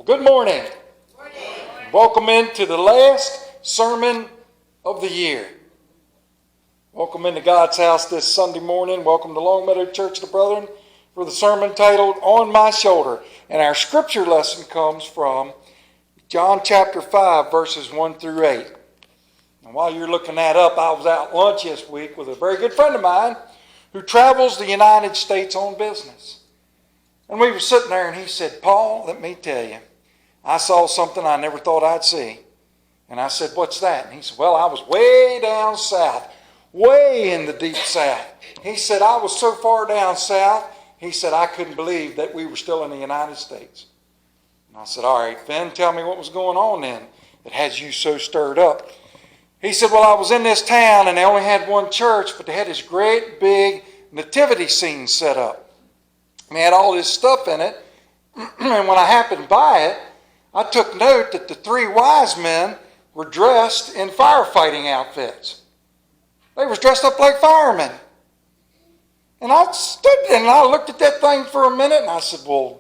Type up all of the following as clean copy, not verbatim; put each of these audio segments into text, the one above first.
Good morning. Welcome into the last sermon of the year. Welcome into God's house this Sunday morning. Welcome to Longmeadow Church of the Brethren for the sermon titled On My Shoulder. And our scripture lesson comes from John chapter 5, verses 1 through 8. And while you're looking that up, I was out lunch this week with a very good friend of mine who travels the United States on business. And we were sitting there and he said, "Paul, let me tell you, I saw something I never thought I'd see." And I said, "What's that?" And he said, "Well, I was way down south, way in the deep south." He said, "I was so far down south," he said, "I couldn't believe that we were still in the United States." And I said, "All right, Finn, tell me what was going on then that has you so stirred up." He said, "Well, I was in this town and they only had one church, but they had this great big nativity scene set up. And they had all this stuff in it. And when I happened by it, I took note that the three wise men were dressed in firefighting outfits. They was dressed up like firemen. And I stood there and I looked at that thing for a minute and I said, "Well,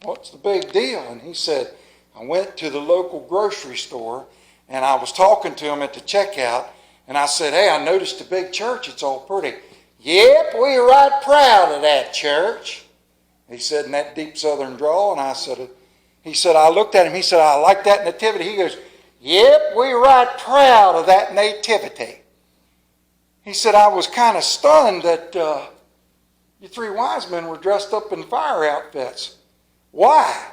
what's the big deal?" And he said, "I went to the local grocery store and I was talking to him at the checkout and I said, 'Hey, I noticed the big church, it's all pretty.' 'Yep, we're right proud of that church,' he said in that deep southern drawl." And he said, I looked at him, he said, "I like that nativity." He goes, "Yep, we're right proud of that nativity." He said, "I was kind of stunned that you three wise men were dressed up in fire outfits. Why?"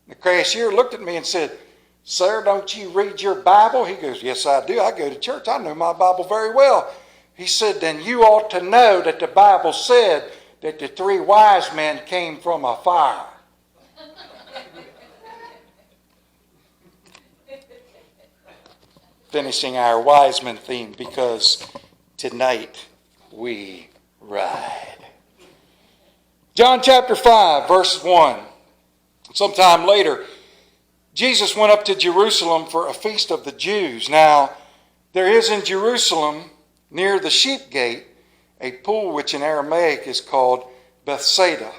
The cashier looked at me and said, "Sir, don't you read your Bible?" He goes, "Yes, I do. I go to church. I know my Bible very well." He said, "Then you ought to know that the Bible said that the three wise men came from a fire." Finishing our wise men theme, because tonight we ride. John chapter 5, verse 1. Sometime later, Jesus went up to Jerusalem for a feast of the Jews. Now, there is in Jerusalem, near the sheep gate, a pool which in Aramaic is called Bethsaida,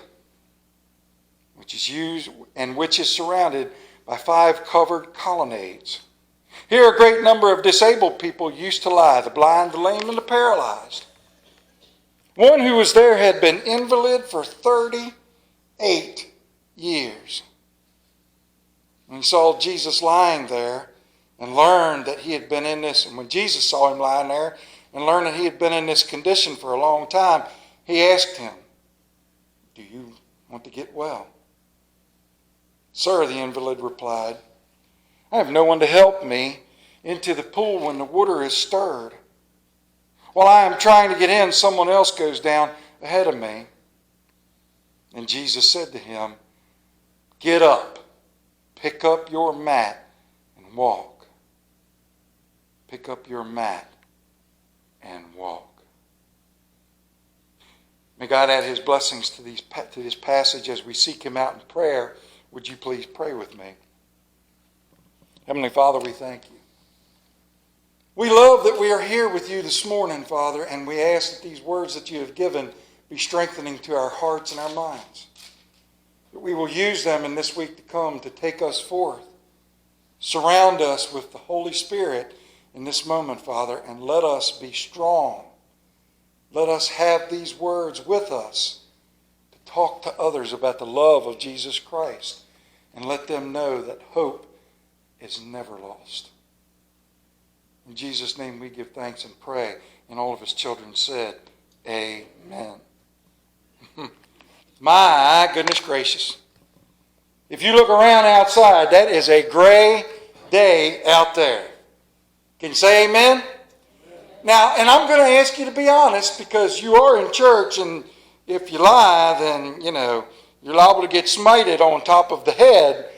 which is surrounded by 5 covered colonnades. Here a great number of disabled people used to lie, the blind, the lame, and the paralyzed. One who was there had been invalid for 38 years. And he saw Jesus lying there and learned that he had been in this. And when Jesus saw him lying there and learned that he had been in this condition for a long time, he asked him, "Do you want to get well?" "Sir," the invalid replied, "I have no one to help me into the pool when the water is stirred. While I am trying to get in, someone else goes down ahead of me." And Jesus said to him, "Get up, pick up your mat, and walk." Pick up your mat and walk. May God add his blessings to this passage as we seek him out in prayer. Would you please pray with me? Heavenly Father, we thank you. We love that we are here with you this morning, Father, and we ask that these words that you have given be strengthening to our hearts and our minds. That we will use them in this week to come to take us forth. Surround us with the Holy Spirit in this moment, Father, and let us be strong. Let us have these words with us to talk to others about the love of Jesus Christ and let them know that hope is never lost. In Jesus' name we give thanks and pray. And all of his children said, Amen. My goodness gracious. If you look around outside, that is a gray day out there. Can you say amen? Amen. Now, and I'm going to ask you to be honest, because you are in church, and if you lie, then, you're liable to get smited on top of the head.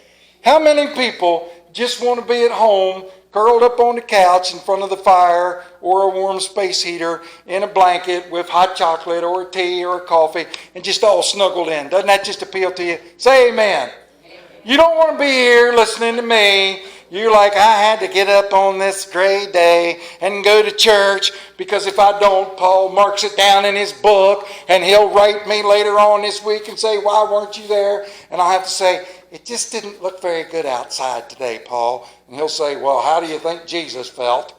How many people just want to be at home, curled up on the couch in front of the fire or a warm space heater in a blanket with hot chocolate or a tea or a coffee and just all snuggled in? Doesn't that just appeal to you? Say amen. Amen. You don't want to be here listening to me. You're like, I had to get up on this gray day and go to church, because if I don't, Paul marks it down in his book and he'll write me later on this week and say, why weren't you there? And I'll have to say, it just didn't look very good outside today, Paul. And he'll say, well, how do you think Jesus felt?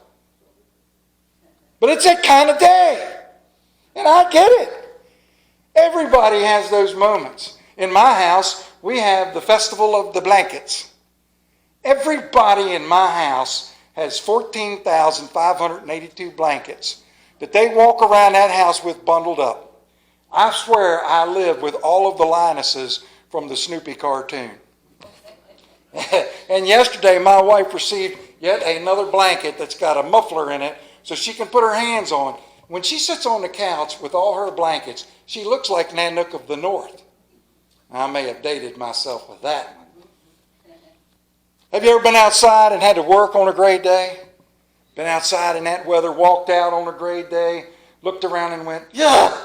But it's that kind of day. And I get it. Everybody has those moments. In my house, we have the Festival of the Blankets. Everybody in my house has 14,582 blankets that they walk around that house with bundled up. I swear I live with all of the Linuses from the Snoopy cartoon. And yesterday my wife received yet another blanket that's got a muffler in it so she can put her hands on. When she sits on the couch with all her blankets, she looks like Nanook of the North. I may have dated myself with that one. Have you ever been outside and had to work on a gray day? Been outside in that weather, walked out on a gray day, looked around and went, yeah,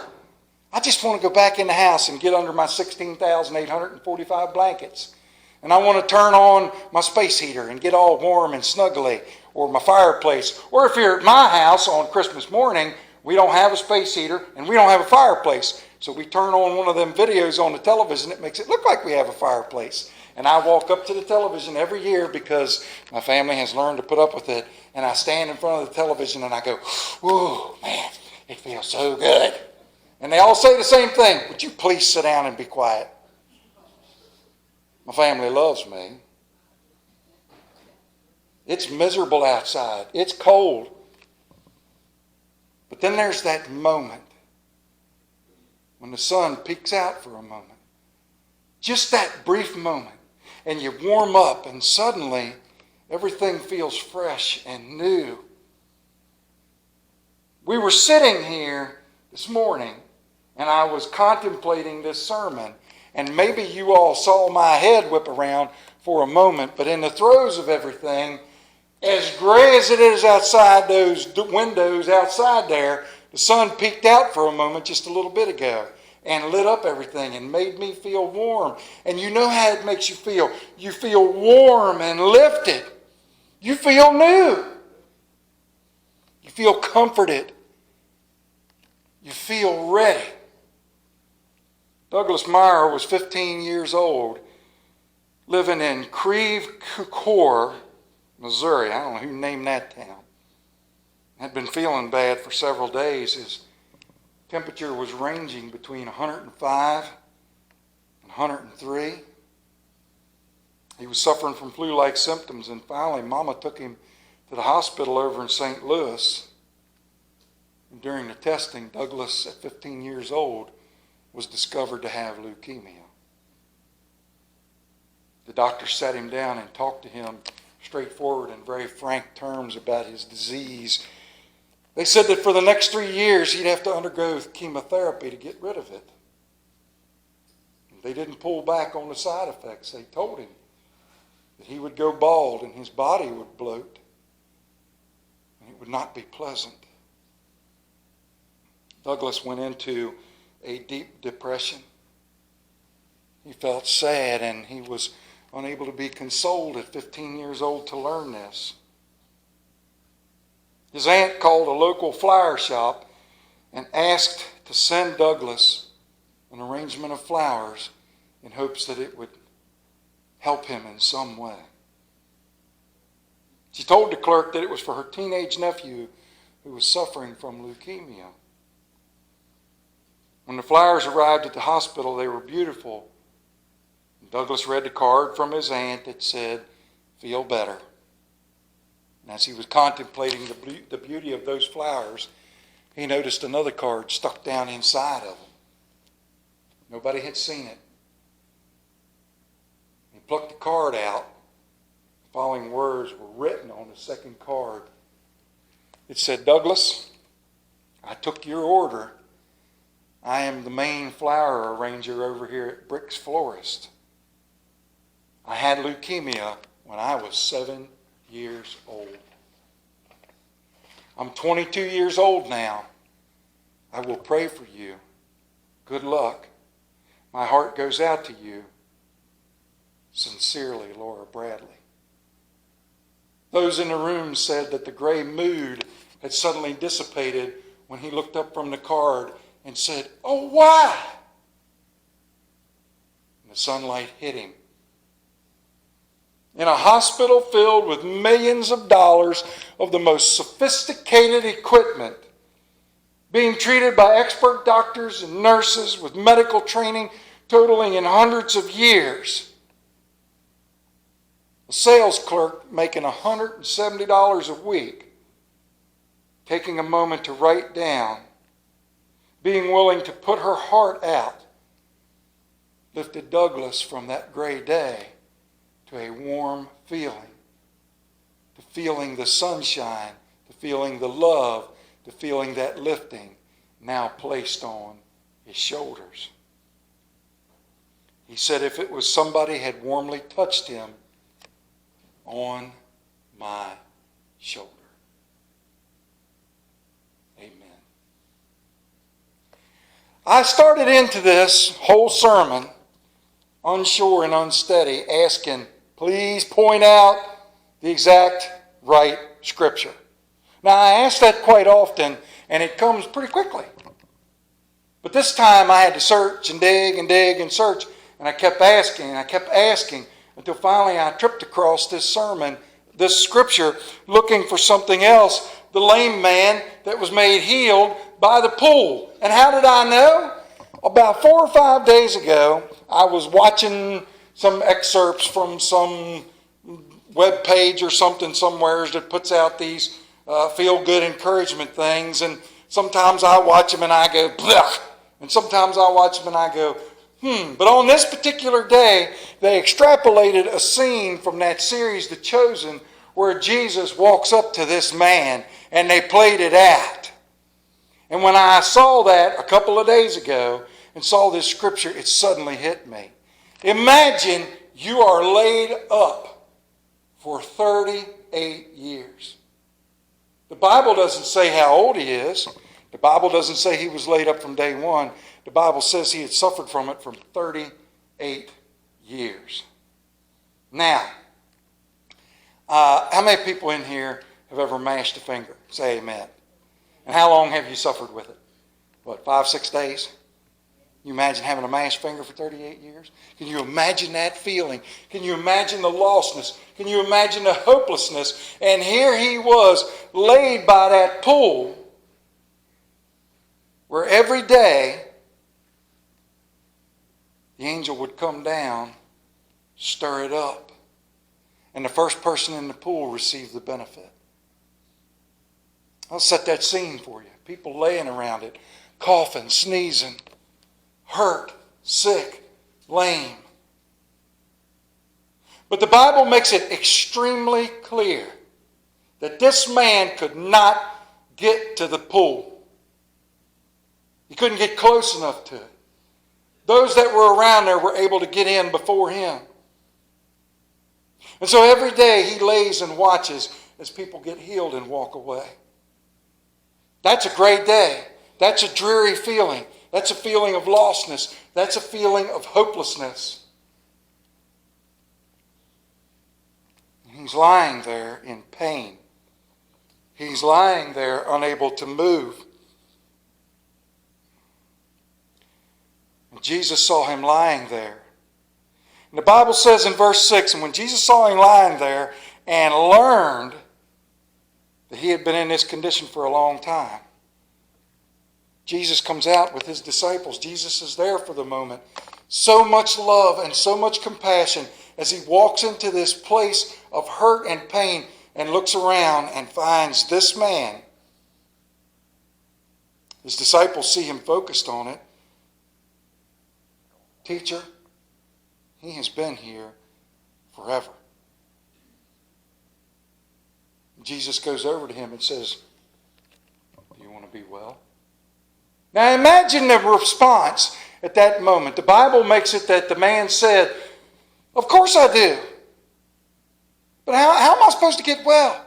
I just want to go back in the house and get under my 16,845 blankets. And I want to turn on my space heater and get all warm and snuggly, or my fireplace. Or if you're at my house on Christmas morning, we don't have a space heater and we don't have a fireplace. So we turn on one of them videos on the television that makes it look like we have a fireplace. And I walk up to the television every year because my family has learned to put up with it. And I stand in front of the television and I go, ooh, man, it feels so good. And they all say the same thing. Would you please sit down and be quiet? My family loves me. It's miserable outside. It's cold. But then there's that moment when the sun peeks out for a moment. Just that brief moment. And you warm up and suddenly everything feels fresh and new. We were sitting here this morning and I was contemplating this sermon. And maybe you all saw my head whip around for a moment. But in the throes of everything, as gray as it is outside those windows outside there, the sun peeked out for a moment just a little bit ago and lit up everything and made me feel warm. And you know how it makes you feel. You feel warm and lifted. You feel new. You feel comforted. You feel ready. Douglas Meyer was 15 years old, living in Creve Coeur, Missouri. I don't know who named that town. Had been feeling bad for several days. His temperature was ranging between 105 and 103. He was suffering from flu-like symptoms, and finally Mama took him to the hospital over in St. Louis. And during the testing, Douglas, at 15 years old, was discovered to have leukemia. The doctor sat him down and talked to him straightforward in very frank terms about his disease. They said that for the next 3 years he'd have to undergo chemotherapy to get rid of it. They didn't pull back on the side effects. They told him that he would go bald and his body would bloat and it would not be pleasant. Douglas went into a deep depression. He felt sad and he was unable to be consoled at 15 years old to learn this. His aunt called a local flower shop and asked to send Douglas an arrangement of flowers in hopes that it would help him in some way. She told the clerk that it was for her teenage nephew who was suffering from leukemia. When the flowers arrived at the hospital, they were beautiful. Douglas read the card from his aunt that said, "Feel better." And as he was contemplating the beauty of those flowers, he noticed another card stuck down inside of them. Nobody had seen it. He plucked the card out. The following words were written on the second card. It said, "Douglas, I took your order. I am the main flower arranger over here at Brick's Florist. I had leukemia when I was 7 years old. I'm 22 years old now. I will pray for you. Good luck. My heart goes out to you. Sincerely, Laura Bradley." Those in the room said that the gray mood had suddenly dissipated when he looked up from the card and said, "Oh, why?" And the sunlight hit him in a hospital filled with millions of dollars of the most sophisticated equipment, being treated by expert doctors and nurses with medical training totaling in hundreds of years. A sales clerk making $170 a week, taking a moment to write down, being willing to put her heart out, lifted Douglas from that gray day to a warm feeling, to feeling the sunshine, to feeling the love, to feeling that lifting now placed on his shoulders. He said, if it was somebody had warmly touched him on my shoulder. Amen. I started into this whole sermon unsure and unsteady, asking, please point out the exact right scripture. Now, I ask that quite often, and it comes pretty quickly. But this time I had to search and dig and search, and I kept asking until finally I tripped across this sermon, this scripture, looking for something else. The lame man that was made healed by the pool. And how did I know? About 4 or 5 days ago, I was watching some excerpts from some web page or something somewhere that puts out these feel-good encouragement things. And sometimes I watch them and I go, blech. And sometimes I watch them and I go, But on this particular day, they extrapolated a scene from that series, The Chosen, where Jesus walks up to this man and they played it out. And when I saw that a couple of days ago and saw this scripture, it suddenly hit me. Imagine you are laid up for 38 years. The Bible doesn't say how old he is. The Bible doesn't say he was laid up from day one. The Bible says he had suffered from it for 38 years. Now, how many people in here have ever mashed a finger? Say amen. And how long have you suffered with it? What, 5, 6 days? Can you imagine having a mashed finger for 38 years? Can you imagine that feeling? Can you imagine the lostness? Can you imagine the hopelessness? And here he was laid by that pool where every day the angel would come down, stir it up, and the first person in the pool received the benefit. I'll set that scene for you. People laying around it, coughing, sneezing, hurt, sick, lame. But the Bible makes it extremely clear that this man could not get to the pool. He couldn't get close enough to it. Those that were around there were able to get in before him. And so every day he lays and watches as people get healed and walk away. That's a great day. That's a dreary feeling. That's a feeling of lostness. That's a feeling of hopelessness. He's lying there in pain. He's lying there unable to move. And Jesus saw him lying there. And the Bible says in verse 6, and when Jesus saw him lying there and learned that he had been in this condition for a long time, Jesus comes out with his disciples. Jesus is there for the moment. So much love and so much compassion as he walks into this place of hurt and pain and looks around and finds this man. His disciples see him focused on it. Teacher, he has been here forever. Jesus goes over to him and says, do you want to be well? Now imagine the response at that moment. The Bible makes it that the man said, of course I do. But how am I supposed to get well?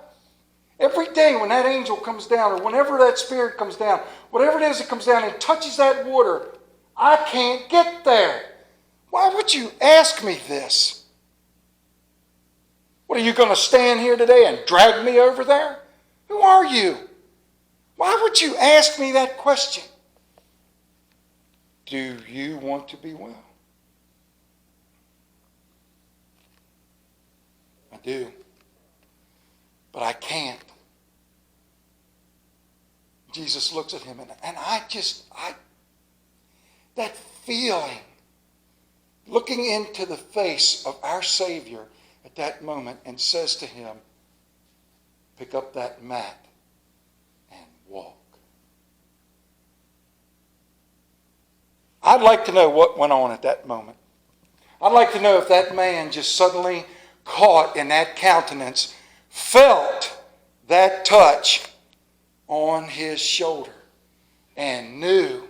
Every day when that angel comes down, or whenever that spirit comes down, whatever it is that comes down and touches that water, I can't get there. Why would you ask me this? What, are you going to stand here today and drag me over there? Who are you? Why would you ask me that question? Do you want to be well? do. But I can't. Jesus looks at him, and that feeling, looking into the face of our Savior at that moment, and says to him, pick up that mat and walk. I'd like to know what went on at that moment. I'd like to know if that man just suddenly caught in that countenance, felt that touch on his shoulder, and knew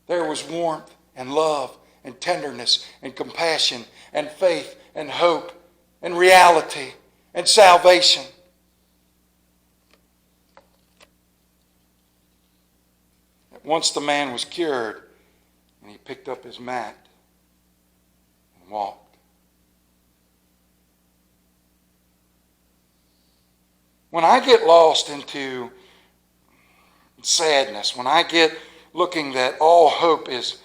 there was warmth and love and tenderness and compassion and faith and hope and reality and salvation. Once the man was cured, and he picked up his mat and walked. When I get lost into sadness, when I get looking that all hope is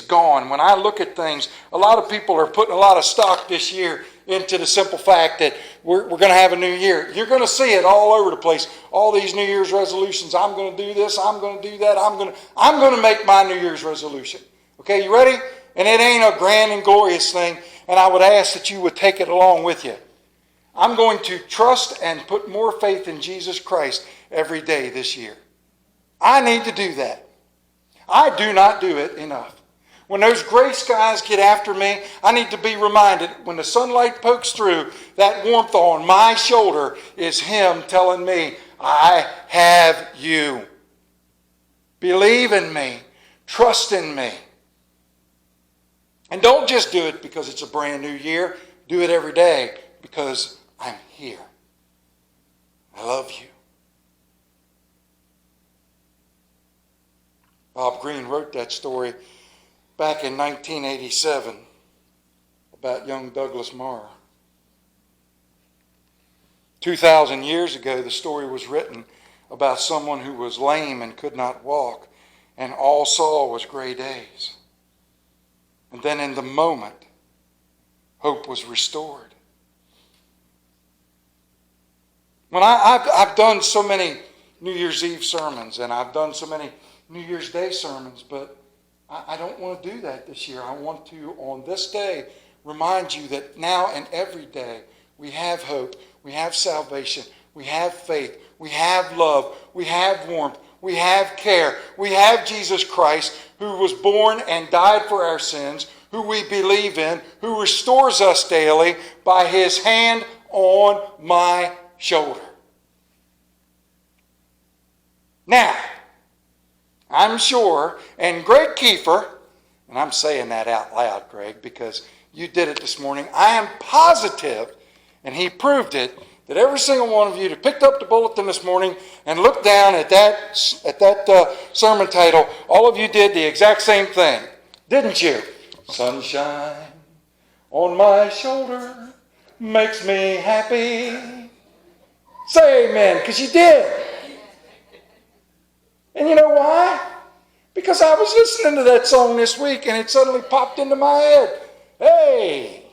gone, when I look at things, a lot of people are putting a lot of stock this year into the simple fact that we're going to have a new year. You're going to see it all over the place. All these New Year's resolutions. I'm going to do this. I'm going to do that. I'm going to make my New Year's resolution. Okay, you ready? And it ain't a grand and glorious thing. And I would ask that you would take it along with you. I'm going to trust and put more faith in Jesus Christ every day this year. I need to do that. I do not do it enough. When those gray skies get after me, I need to be reminded when the sunlight pokes through, that warmth on my shoulder is Him telling me, I have you. Believe in me. Trust in me. And don't just do it because it's a brand new year. Do it every day because I'm here. I love you. Bob Greene wrote that story back in 1987 about young Douglas Marr. 2,000 years ago, the story was written about someone who was lame and could not walk, and all saw was gray days. And then in the moment, hope was restored. When I've done so many New Year's Eve sermons, and I've done so many New Year's Day sermons, but I don't want to do that this year. I want to, on this day, remind you that now and every day we have hope, we have salvation, we have faith, we have love, we have warmth, we have care, we have Jesus Christ who was born and died for our sins, who we believe in, who restores us daily by His hand on my shoulder. Now, I'm sure, and Greg Kiefer, and I'm saying that out loud, Greg, because you did it this morning. I am positive, and he proved it, that every single one of you that picked up the bulletin this morning and looked down at that sermon title, all of you did the exact same thing, didn't you? Sunshine on my shoulder makes me happy. Say amen, because you did. And you know why? Because I was listening to that song this week and it suddenly popped into my head. Hey!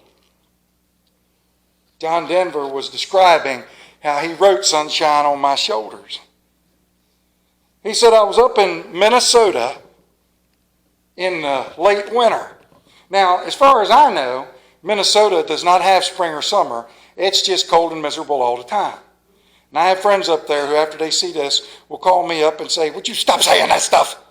John Denver was describing how he wrote Sunshine on My Shoulders. He said, I was up in Minnesota in late winter. Now, as far as I know, Minnesota does not have spring or summer. It's just cold and miserable all the time. And I have friends up there who, after they see this, will call me up and say, would you stop saying that stuff?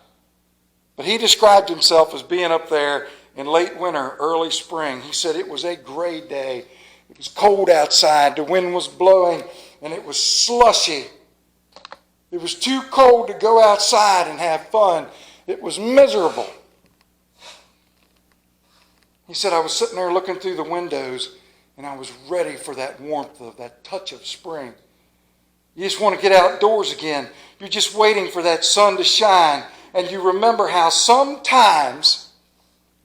But he described himself as being up there in late winter, early spring. He said it was a gray day. It was cold outside. The wind was blowing, and it was slushy. It was too cold to go outside and have fun. It was miserable. He said, I was sitting there looking through the windows, and I was ready for that warmth of that touch of spring. You just want to get outdoors again. You're just waiting for that sun to shine. And you remember how sometimes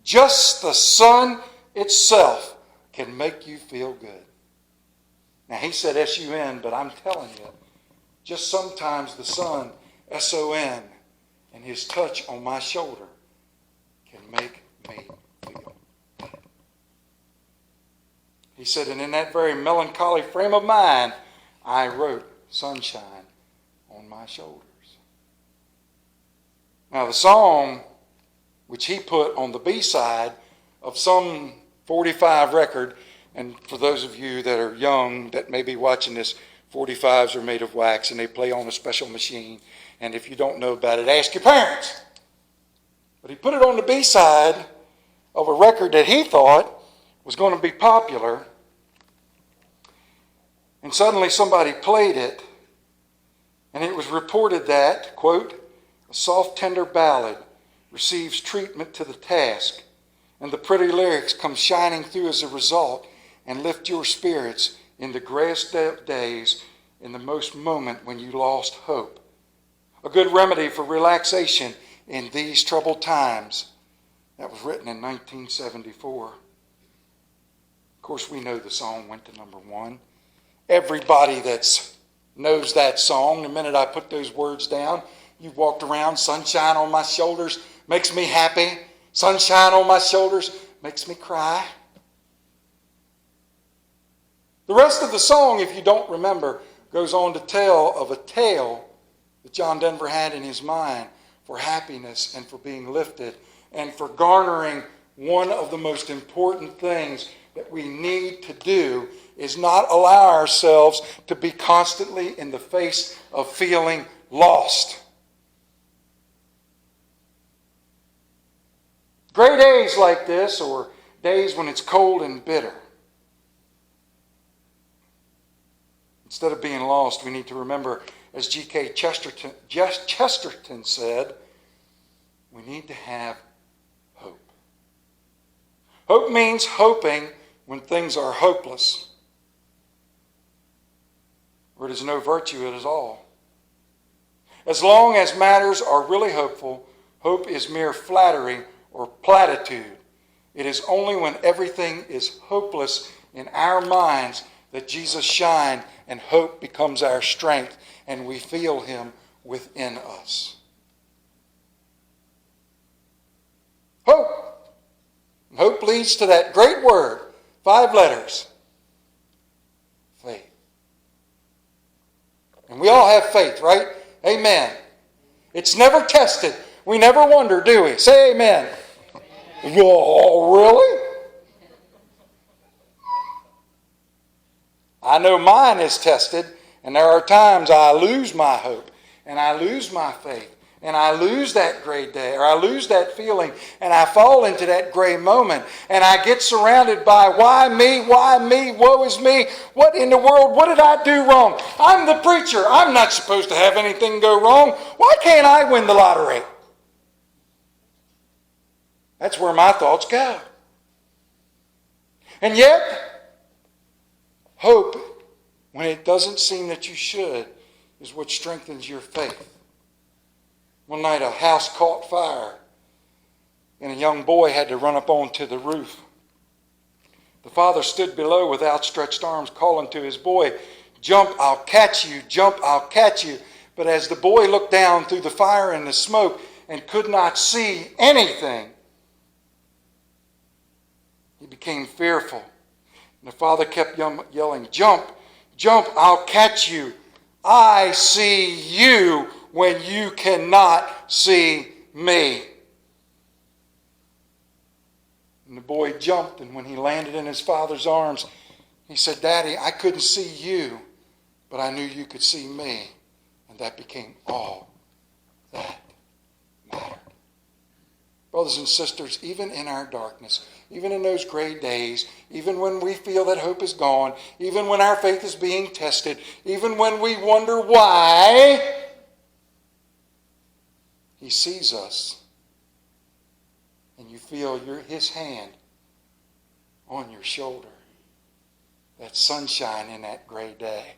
just the sun itself can make you feel good. Now, he said S-U-N, but I'm telling you, just sometimes the sun, S-O-N, and his touch on my shoulder can make me feel good. He said, and in that very melancholy frame of mind, I wrote Sunshine on My Shoulders. Now the song which he put on the B-side of some 45 record, and for those of you that are young that may be watching this, 45s are made of wax and they play on a special machine. And if you don't know about it, ask your parents. But he put it on the B-side of a record that he thought was going to be popular. And suddenly somebody played it, and it was reported that, quote, a soft, tender ballad receives treatment to the task, and the pretty lyrics come shining through as a result and lift your spirits in the grayest days, in the most moment when you lost hope. A good remedy for relaxation in these troubled times. That was written in 1974. Of course, we know the song went to number 1. Everybody that knows that song, the minute I put those words down, you've walked around, sunshine on my shoulders makes me happy. Sunshine on my shoulders makes me cry. The rest of the song, if you don't remember, goes on to tell of a tale that John Denver had in his mind for happiness and for being lifted and for garnering one of the most important things that we need to do is not allow ourselves to be constantly in the face of feeling lost. Gray days like this, or days when it's cold and bitter, instead of being lost, we need to remember, as G.K. Chesterton said, we need to have hope. Hope means hoping when things are hopeless, where there's no virtue at all. As long as matters are really hopeful, hope is mere flattery or platitude. It is only when everything is hopeless in our minds that Jesus shines and hope becomes our strength and we feel Him within us. Hope. Hope leads to that great word, 5 letters, faith. And we all have faith, right? Amen. It's never tested. We never wonder, do we? Say amen. Oh, really? I know mine is tested, and there are times I lose my hope, and I lose my faith, and I lose that gray day, or I lose that feeling, and I fall into that gray moment, and I get surrounded by why me, woe is me, what in the world, what did I do wrong? I'm the preacher, I'm not supposed to have anything go wrong. Why can't I win the lottery? That's where my thoughts go. And yet, hope, when it doesn't seem that you should, is what strengthens your faith. One night a house caught fire, and a young boy had to run up onto the roof. The father stood below with outstretched arms, calling to his boy, "Jump, I'll catch you, jump, I'll catch you." But as the boy looked down through the fire and the smoke and could not see anything, he became fearful. And the father kept yelling, "Jump, jump, I'll catch you. I see you when you cannot see me." And the boy jumped, and when he landed in his father's arms, he said, "Daddy, I couldn't see you, but I knew you could see me." And that became all that mattered. Brothers and sisters, even in our darkness, even in those gray days, even when we feel that hope is gone, even when our faith is being tested, even when we wonder why, He sees us, and you feel His hand on your shoulder. That sunshine in that gray day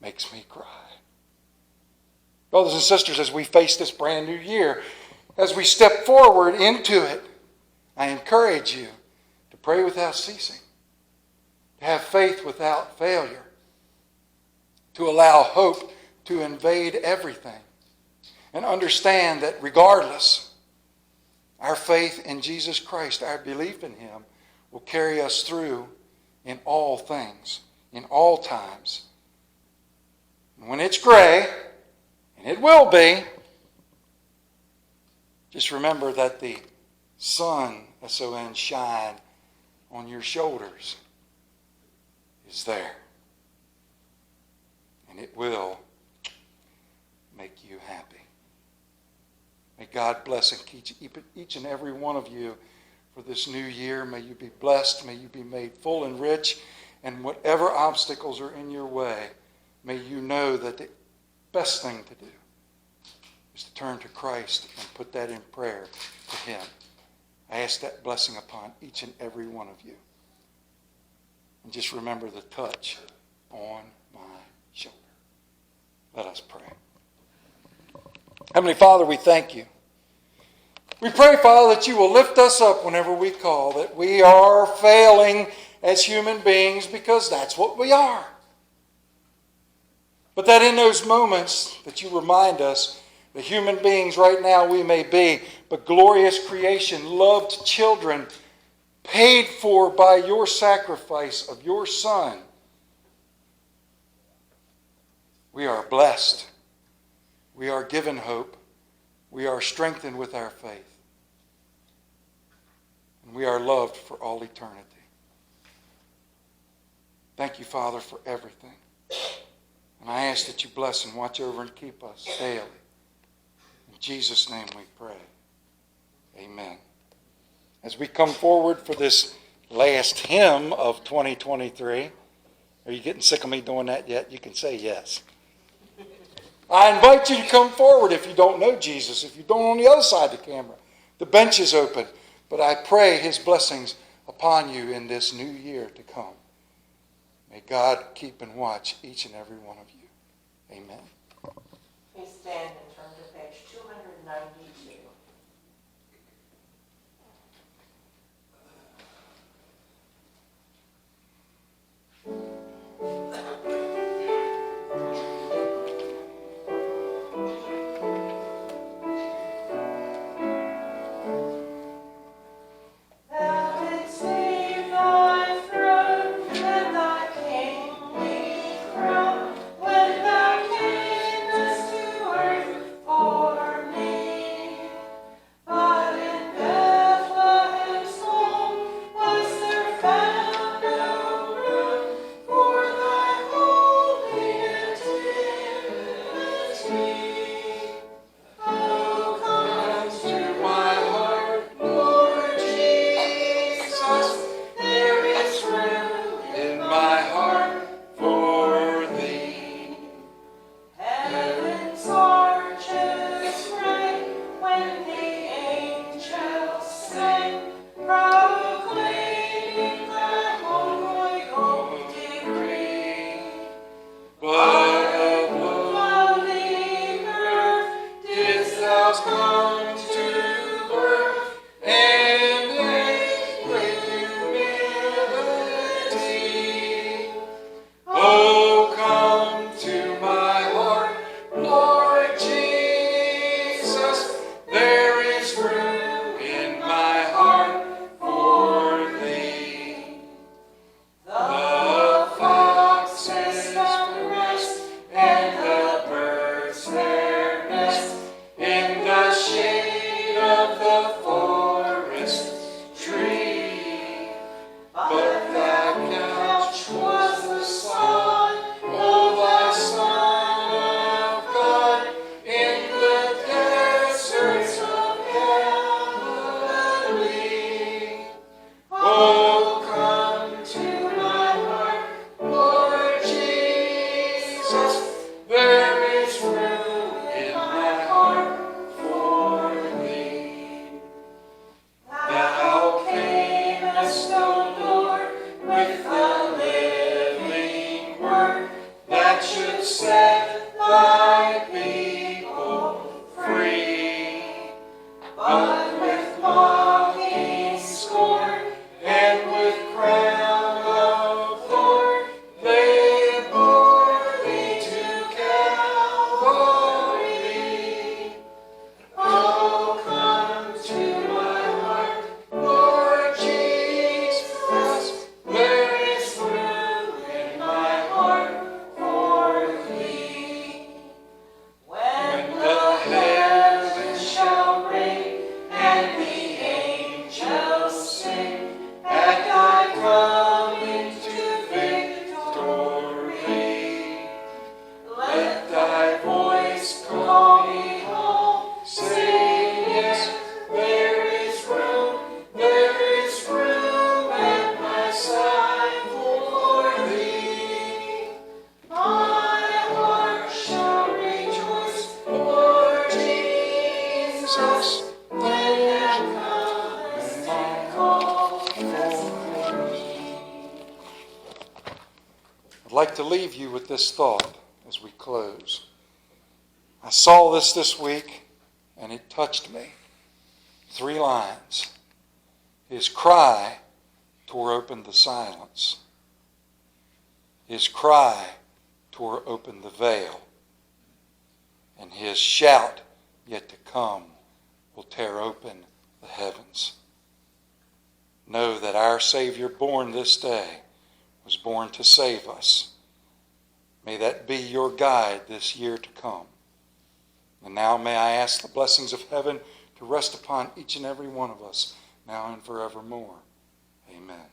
makes me cry. Brothers and sisters, as we face this brand new year, as we step forward into it, I encourage you to pray without ceasing, to have faith without failure, to allow hope to invade everything, and understand that regardless, our faith in Jesus Christ, our belief in Him, will carry us through in all things, in all times. And when it's gray, and it will be, just remember that the sun, S-O-N, shine on your shoulders is there. And it will make you happy. May God bless and keep each and every one of you for this new year. May you be blessed. May you be made full and rich. And whatever obstacles are in your way, may you know that the best thing to do is to turn to Christ and put that in prayer to Him. I ask that blessing upon each and every one of you. And just remember the touch on my shoulder. Let us pray. Heavenly Father, we thank you. We pray, Father, that you will lift us up whenever we call, that we are failing as human beings because that's what we are. But that in those moments that you remind us, the human beings right now we may be, but glorious creation, loved children, paid for by your sacrifice of your Son. We are blessed. We are given hope. We are strengthened with our faith. And we are loved for all eternity. Thank you, Father, for everything. And I ask that you bless and watch over and keep us daily. In Jesus' name we pray. Amen. As we come forward for this last hymn of 2023, are you getting sick of me doing that yet? You can say yes. I invite you to come forward if you don't know Jesus, if you don't on the other side of the camera. The bench is open, but I pray His blessings upon you in this new year to come. May God keep and watch each and every one of you. Amen. Please stand and turn to page 292. like to leave you with this thought as we close. I saw this week, and it touched me. 3 lines. His cry tore open the silence. His cry tore open the veil. And his shout yet to come will tear open the heavens. Know that our Savior born this day was born to save us. May that be your guide this year to come. And now may I ask the blessings of heaven to rest upon each and every one of us, now and forevermore. Amen.